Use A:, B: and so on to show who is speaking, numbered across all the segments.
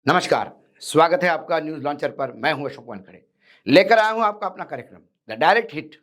A: नमस्कार, स्वागत है आपका न्यूज़ लॉन्चर पर। मैं हूं अशोक वानखेड़े। लेकर आया हूं आपका अपना कार्यक्रम द डायरेक्ट हिट।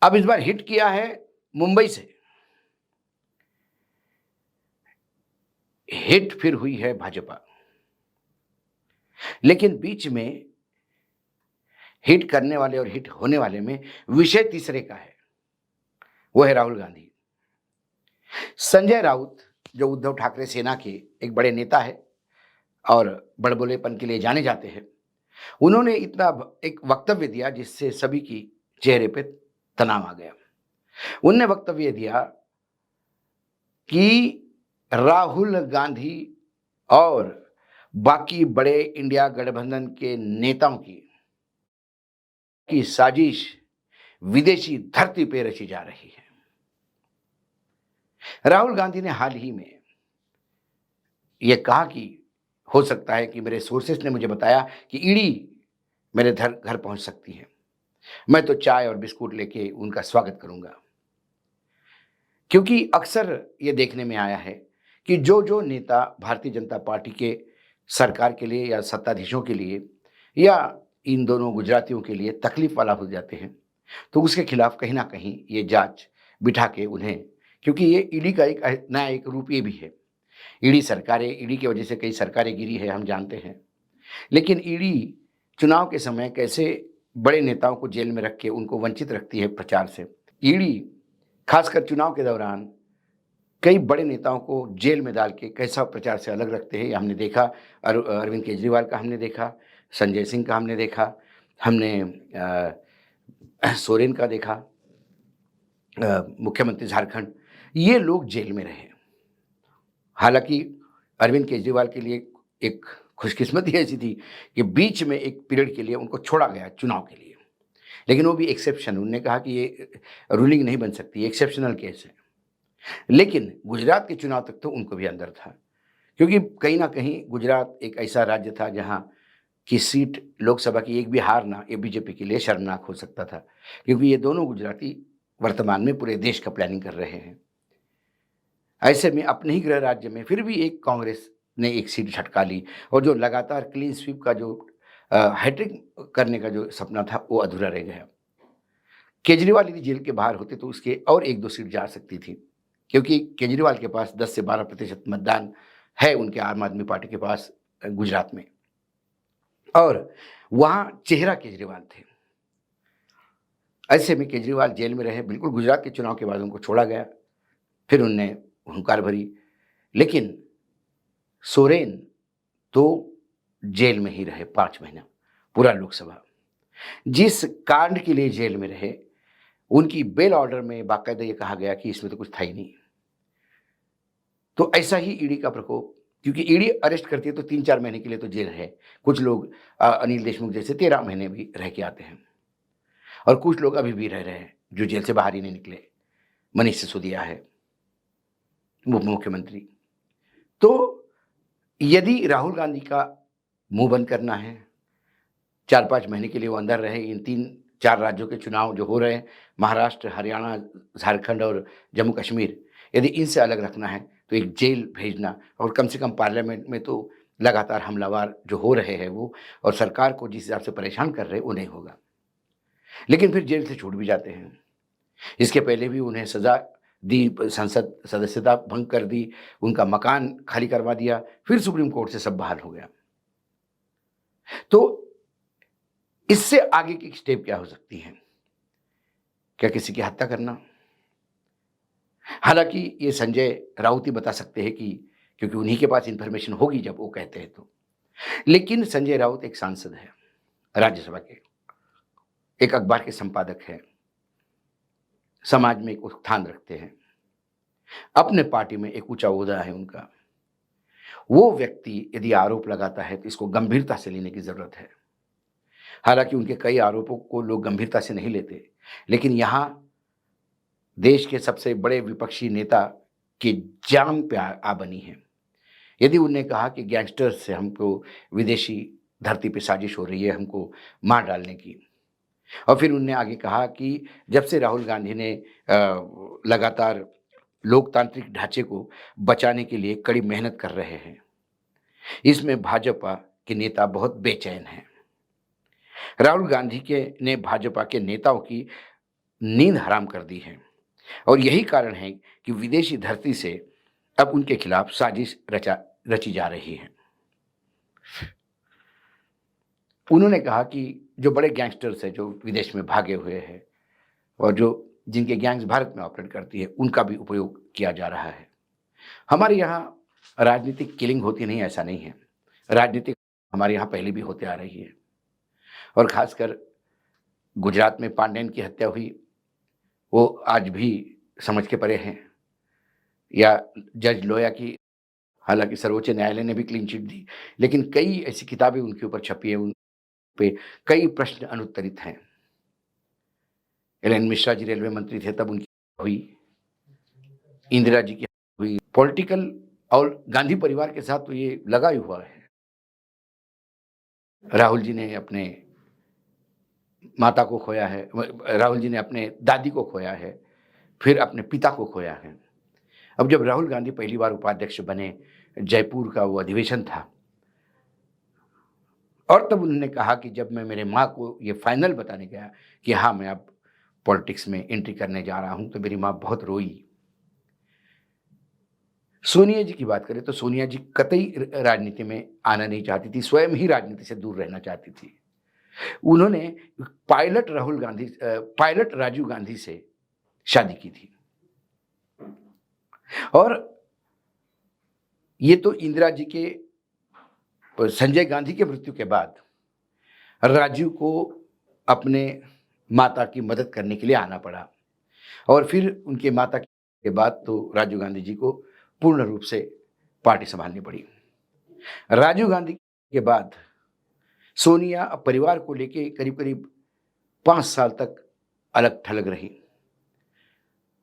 A: अब इस बार हिट किया है मुंबई से। हिट फिर हुई है भाजपा। लेकिन बीच में हिट करने वाले और हिट होने वाले में विषय तीसरे का है, वो है राहुल गांधी। संजय राउत, जो उद्धव ठाकरे सेना के एक बड़े नेता है और बड़बोलेपन के लिए जाने जाते हैं, उन्होंने इतना एक वक्तव्य दिया जिससे सभी की चेहरे पे तनाव आ गया। उनने वक्तव्य दिया कि राहुल गांधी और बाकी बड़े इंडिया गठबंधन के नेताओं की साजिश विदेशी धरती पे रची जा रही है। राहुल गांधी ने हाल ही में यह कहा कि हो सकता है कि मेरे सोर्सेस ने मुझे बताया कि ईडी मेरे घर पहुंच सकती है। मैं तो चाय और बिस्कुट लेके उनका स्वागत करूंगा। क्योंकि अक्सर ये देखने में आया है कि जो नेता भारतीय जनता पार्टी के सरकार के लिए या सत्ताधीशों के लिए या इन दोनों गुजरातियों के लिए तकलीफ वाला हो जाते हैं, तो उसके खिलाफ कहीं ना कहीं ये जांच बिठा के उन्हें, क्योंकि ये ईडी का एक नया एक रूप ये भी है। ईडी की वजह से कई सरकारें गिरी है, हम जानते हैं। लेकिन ईडी चुनाव के समय कैसे बड़े नेताओं को जेल में रख के उनको वंचित रखती है प्रचार से। ईडी खासकर चुनाव के दौरान कई बड़े नेताओं को जेल में डाल के कैसा प्रचार से अलग रखते हैं, ये हमने देखा। अरविंद केजरीवाल का हमने देखा, संजय सिंह का हमने देखा, हमने सोरेन का देखा, मुख्यमंत्री झारखंड, ये लोग जेल में रहे। हालांकि अरविंद केजरीवाल के लिए एक खुशकिस्मती ऐसी थी कि बीच में एक पीरियड के लिए उनको छोड़ा गया चुनाव के लिए, लेकिन वो भी एक्सेप्शन। उन्होंने कहा कि ये रूलिंग नहीं बन सकती, एक्सेप्शनल केस है। लेकिन गुजरात के चुनाव तक तो उनको भी अंदर था, क्योंकि कहीं ना कहीं गुजरात एक ऐसा राज्य था जहां की सीट लोकसभा की एक भी हारना ये बीजेपी के लिए शर्मनाक हो सकता था, क्योंकि ये दोनों गुजराती वर्तमान में पूरे देश का प्लानिंग कर रहे हैं। ऐसे में अपने ही गृह राज्य में फिर भी एक कांग्रेस ने एक सीट झटका ली, और जो लगातार क्लीन स्वीप का जो हैट्रिक करने का जो सपना था वो अधूरा रह गया। केजरीवाल यदि जेल के बाहर होते तो उसके और एक दो सीट जा सकती थी, क्योंकि केजरीवाल के पास 10 से 12% मतदान है उनके आम आदमी पार्टी के पास गुजरात में, और वहां चेहरा केजरीवाल थे। ऐसे में केजरीवाल जेल में रहे। बिल्कुल गुजरात के चुनाव के बाद उनको छोड़ा गया, फिर उनने हुंकार भरी। लेकिन सोरेन तो जेल में ही रहे 5 महीना, पूरा लोकसभा। जिस कांड के लिए जेल में रहे, उनकी बेल ऑर्डर में बाकायदा ये कहा गया कि इसमें तो कुछ था ही नहीं। तो ऐसा ही ईडी का प्रकोप, क्योंकि ईडी अरेस्ट करती है तो 3-4 महीने के लिए तो जेल है। कुछ लोग अनिल देशमुख जैसे 13 महीने भी रह के आते हैं, और कुछ लोग अभी भी रह रहे हैं जो जेल से बाहर ही नहीं निकले। मनीष सिसोदिया है, उप मुख्यमंत्री। तो यदि राहुल गांधी का मुंह बंद करना है, 4-5 महीने के लिए वो अंदर रहे, इन 3-4 राज्यों के चुनाव जो हो रहे हैं, महाराष्ट्र, हरियाणा, झारखंड और जम्मू कश्मीर, यदि इनसे अलग रखना है तो एक जेल भेजना, और कम से कम पार्लियामेंट में तो लगातार हमलावर जो हो रहे हैं वो, और सरकार को जिस हिसाब से परेशान कर रहे हैं वो नहीं होगा। लेकिन फिर जेल से छूट भी जाते हैं। इसके पहले भी उन्हें सजा दी, संसद सदस्यता भंग कर दी, उनका मकान खाली करवा दिया, फिर सुप्रीम कोर्ट से सब बहाल हो गया। तो इससे आगे की स्टेप क्या हो सकती है? क्या किसी की हत्या करना? हालांकि ये संजय राउत ही बता सकते हैं कि, क्योंकि उन्हीं के पास इंफॉर्मेशन होगी जब वो कहते हैं तो। लेकिन संजय राउत एक सांसद है, राज्यसभा के, एक अखबार के संपादक हैं, समाज में एक उत्थान रखते हैं, अपने पार्टी में एक ऊंचा ओहदा है उनका। वो व्यक्ति यदि आरोप लगाता है तो इसको गंभीरता से लेने की जरूरत है। हालांकि उनके कई आरोपों को लोग गंभीरता से नहीं लेते, लेकिन यहां देश के सबसे बड़े विपक्षी नेता की जान पे आ बनी है। यदि उनने कहा कि गैंगस्टर्स से हमको विदेशी धरती पे साजिश हो रही है हमको मार डालने की, और फिर उनने आगे कहा कि जब से राहुल गांधी ने लगातार लोकतांत्रिक ढांचे को बचाने के लिए कड़ी मेहनत कर रहे हैं, इसमें भाजपा के नेता बहुत बेचैन हैं। राहुल गांधी के ने भाजपा के नेताओं की नींद हराम कर दी है और यही कारण है कि विदेशी धरती से अब उनके खिलाफ साजिश रची जा रही है। उन्होंने कहा कि जो बड़े गैंगस्टर्स हैं जो विदेश में भागे हुए हैं और जो जिनके गैंग्स भारत में ऑपरेट करती है, उनका भी उपयोग किया जा रहा है। हमारे यहाँ राजनीतिक किलिंग होती नहीं, ऐसा नहीं है। राजनीतिक हमारे यहाँ पहले भी होते आ रही है और खासकर गुजरात में पांडेन की हत्या हुई, वो आज भी समझ के परे हैं। या जज लोया की, हालांकि सर्वोच्च न्यायालय ने भी क्लीन चिट दी, लेकिन कई ऐसी किताबें उनके ऊपर छपी है, उन पे कई प्रश्न अनुत्तरित हैं। L N Mishra ji railway मंत्री थे, तब उनकी हुई, इंदिरा जी की हुई। पॉलिटिकल और गांधी परिवार के साथ तो ये लगा ही हुआ है। राहुल जी ने अपने माता को खोया है, राहुल जी ने अपने दादी को खोया है, फिर अपने पिता को खोया है। अब जब राहुल गांधी पहली बार उपाध्यक्ष बने, जयपुर का वो अधिवेशन था और तब उन्होंने कहा कि जब मैं मेरे माँ को ये फाइनल बताने गया कि हाँ मैं अब पॉलिटिक्स में एंट्री करने जा रहा हूं, तो मेरी माँ बहुत रोई। सोनिया जी की बात करें तो सोनिया जी कतई राजनीति में आना नहीं चाहती थी, स्वयं ही राजनीति से दूर रहना चाहती थी। उन्होंने पायलट राजीव गांधी से शादी की थी और ये तो इंदिरा जी के संजय गांधी के मृत्यु के बाद राजीव को अपने माता की मदद करने के लिए आना पड़ा और फिर उनके माता के बाद तो राजीव गांधी जी को पूर्ण रूप से पार्टी संभालनी पड़ी। राजीव गांधी के बाद सोनिया परिवार को लेके करीब करीब 5 साल तक अलग थलग रही।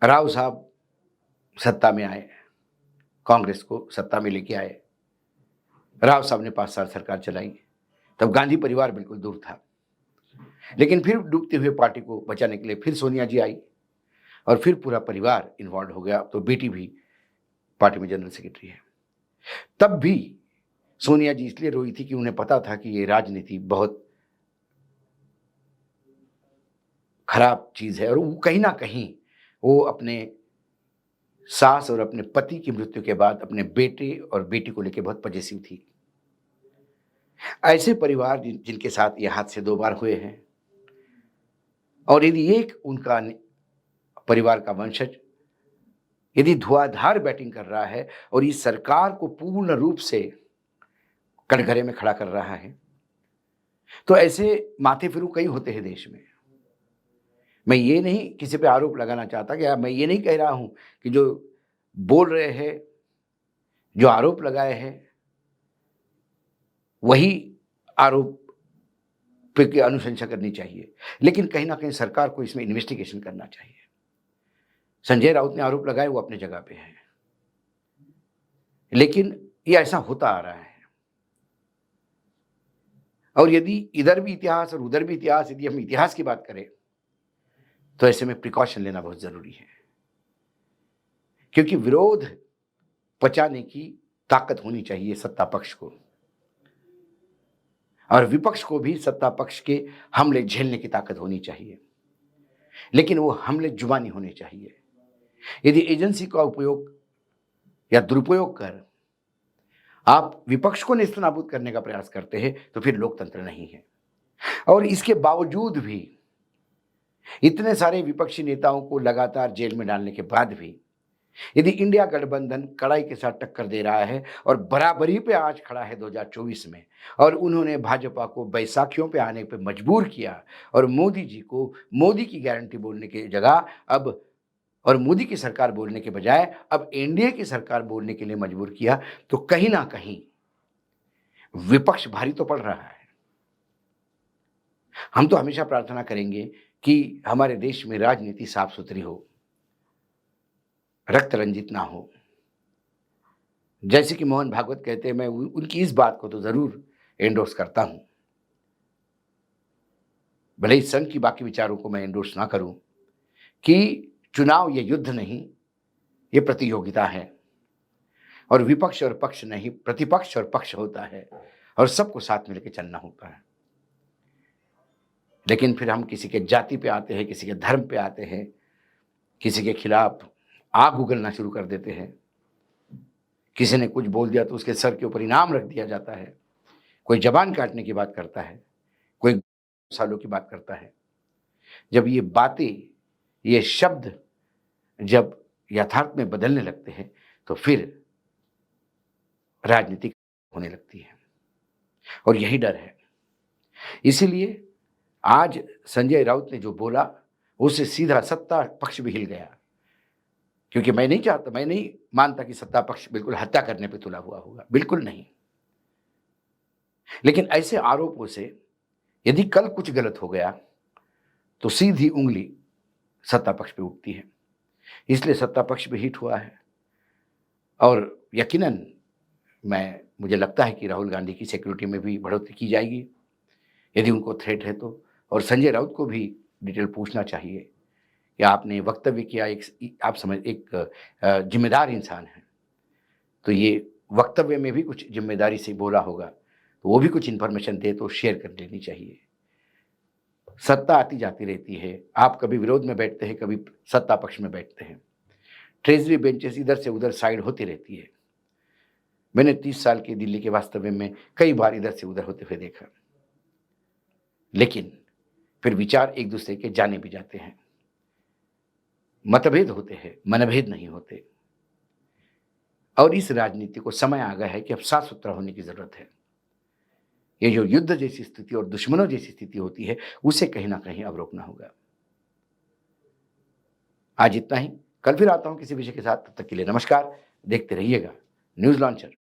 A: राव साहब सत्ता में आए, कांग्रेस को सत्ता में लेके आए। राव साहब ने 5 साल सरकार चलाई, तब गांधी परिवार बिल्कुल दूर था। लेकिन फिर डूबते हुए पार्टी को बचाने के लिए फिर सोनिया जी आई और फिर पूरा परिवार इन्वॉल्व हो गया। तो बेटी भी पार्टी में जनरल सेक्रेटरी है। तब भी सोनिया जी इसलिए रोई थी कि उन्हें पता था कि ये राजनीति बहुत खराब चीज है और वो कहीं ना कहीं वो अपने सास और अपने पति की मृत्यु के बाद अपने बेटे और बेटी को लेकर बहुत पजेसिव थी। ऐसे परिवार जिनके साथ ये हादसे 2 बार हुए हैं और यदि एक उनका परिवार का वंशज यदि धुआंधार बैटिंग कर रहा है और इस सरकार को पूर्ण रूप से कटघरे में खड़ा कर रहा है, तो ऐसे माथे फिरू कई होते हैं देश में। मैं ये नहीं किसी पे आरोप लगाना चाहता कि मैं ये नहीं कह रहा हूं कि जो बोल रहे हैं, जो आरोप लगाए हैं, वही आरोप पे की अनुशंसा करनी चाहिए, लेकिन कहीं ना कहीं सरकार को इसमें इन्वेस्टिगेशन करना चाहिए। संजय राउत ने आरोप लगाए, वो अपने जगह पे है, लेकिन ये ऐसा होता आ रहा है और यदि इधर भी इतिहास और उधर भी इतिहास, यदि हम इतिहास की बात करें तो ऐसे में प्रिकॉशन लेना बहुत जरूरी है, क्योंकि विरोध पचाने की ताकत होनी चाहिए सत्ता पक्ष को और विपक्ष को भी सत्ता पक्ष के हमले झेलने की ताकत होनी चाहिए, लेकिन वो हमले जुबानी होने चाहिए। यदि एजेंसी का उपयोग या दुरुपयोग कर आप विपक्ष को नेस्तनाबूद करने का प्रयास करते हैं तो फिर लोकतंत्र नहीं है। और इसके बावजूद भी इतने सारे विपक्षी नेताओं को लगातार जेल में डालने के बाद भी यदि इंडिया गठबंधन कड़ाई के साथ टक्कर दे रहा है और बराबरी पे आज खड़ा है 2024 में, और उन्होंने भाजपा को बैसाखियों पे आने पे मजबूर किया और मोदी जी को मोदी की गारंटी बोलने की जगह अब और मोदी की सरकार बोलने के बजाय अब एनडीए की सरकार बोलने के लिए मजबूर किया, तो कहीं ना कहीं विपक्ष भारी तो पड़ रहा है। हम तो हमेशा प्रार्थना करेंगे कि हमारे देश में राजनीति साफ सुथरी हो, रक्त रंजित ना हो। जैसे कि मोहन भागवत कहते हैं, मैं उनकी इस बात को तो जरूर एंडोर्स करता हूं, भले ही संघ की बाकी विचारों को मैं एंडोर्स ना करूं, कि चुनाव ये युद्ध नहीं, ये प्रतियोगिता है और विपक्ष और पक्ष नहीं, प्रतिपक्ष और पक्ष होता है और सबको साथ में लेके चलना होता है। लेकिन फिर हम किसी के जाति पे आते हैं, किसी के धर्म पे आते हैं, किसी के खिलाफ आग उगलना शुरू कर देते हैं। किसी ने कुछ बोल दिया तो उसके सर के ऊपर इनाम रख दिया जाता है। कोई ज़बान काटने की बात करता है, कोई सालों की बात करता है। जब ये बातें, ये शब्द जब यथार्थ में बदलने लगते हैं तो फिर राजनीति होने लगती है और यही डर है। इसीलिए आज संजय राउत ने जो बोला उससे सीधा सत्ता पक्ष भी हिल गया, क्योंकि मैं नहीं मानता कि सत्ता पक्ष बिल्कुल हत्या करने पे तुला हुआ होगा, बिल्कुल नहीं। लेकिन ऐसे आरोपों से यदि कल कुछ गलत हो गया तो सीधी उंगली सत्ता पक्ष पे उठती है। इसलिए सत्ता पक्ष भी हिट हुआ है और यकीनन मुझे लगता है कि राहुल गांधी की सिक्योरिटी में भी बढ़ोतरी की जाएगी यदि उनको थ्रेट है तो। और संजय राउत को भी डिटेल पूछना चाहिए कि आपने वक्तव्य किया, एक जिम्मेदार इंसान है, तो ये वक्तव्य में भी कुछ जिम्मेदारी से बोला होगा, तो वो भी कुछ इन्फॉर्मेशन दे तो शेयर कर लेनी चाहिए। सत्ता आती जाती रहती है, आप कभी विरोध में बैठते हैं, कभी सत्ता पक्ष में बैठते हैं। ट्रेजरी बेंचेस इधर से उधर साइड होती रहती है। मैंने 30 साल के दिल्ली के वास्तव्य में कई बार इधर से उधर होते हुए देखा, लेकिन फिर विचार एक दूसरे के जाने भी जाते हैं, मतभेद होते हैं, मनभेद नहीं होते। और इस राजनीति को समय आ गया है कि अब साफ सुथरा होने की जरूरत है। ये जो युद्ध जैसी स्थिति और दुश्मनों जैसी स्थिति होती है, उसे कहीं ना कहीं अब रोकना होगा। आज इतना ही, कल फिर आता हूं किसी विषय के साथ। तब तक के लिए नमस्कार। देखते रहिएगा न्यूज लॉन्चर।